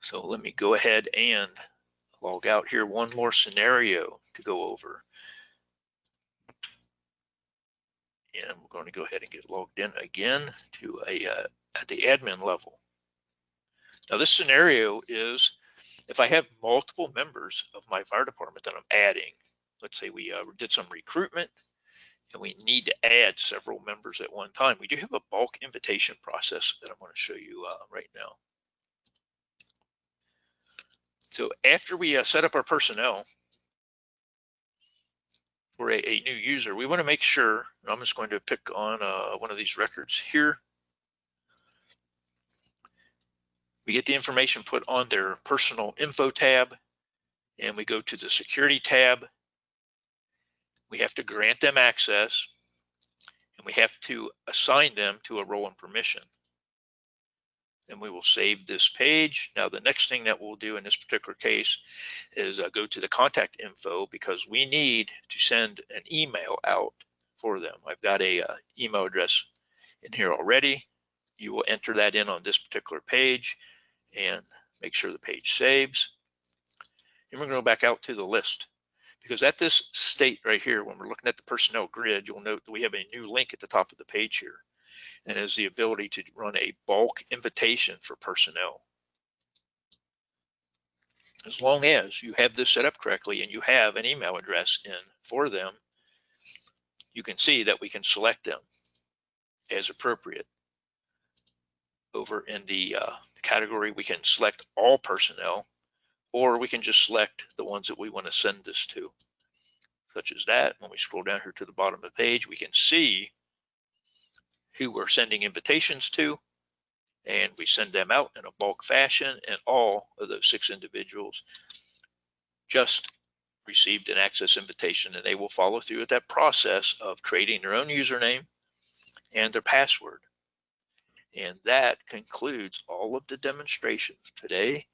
So let me go ahead and log out here. One more scenario to go over. And we're going to go ahead and get logged in again to at the admin level. Now this scenario is if I have multiple members of my fire department that I'm adding. Let's say we did some recruitment and we need to add several members at one time. We do have a bulk invitation process that I'm going to show you right now. So after we set up our personnel for a new user, we want to make sure, I'm just going to pick on one of these records here. We get the information put on their personal info tab, and we go to the security tab. We have to grant them access, and we have to assign them to a role and permission. And we will save this page. Now the next thing that we'll do in this particular case is go to the contact info, because we need to send an email out for them. I've got a email address in here already. You will enter that in on this particular page and make sure the page saves. And we're going to go back out to the list, because at this state right here, when we're looking at the personnel grid, you'll note that we have a new link at the top of the page here, and is the ability to run a bulk invitation for personnel. As long as you have this set up correctly and you have an email address in for them, you can see that we can select them as appropriate. Over in the category, we can select all personnel, or we can just select the ones that we want to send this to, such as that. When we scroll down here to the bottom of the page, we can see who we're sending invitations to, and we send them out in a bulk fashion, and all of those 6 individuals just received an access invitation, and they will follow through with that process of creating their own username and their password. And that concludes all of the demonstrations today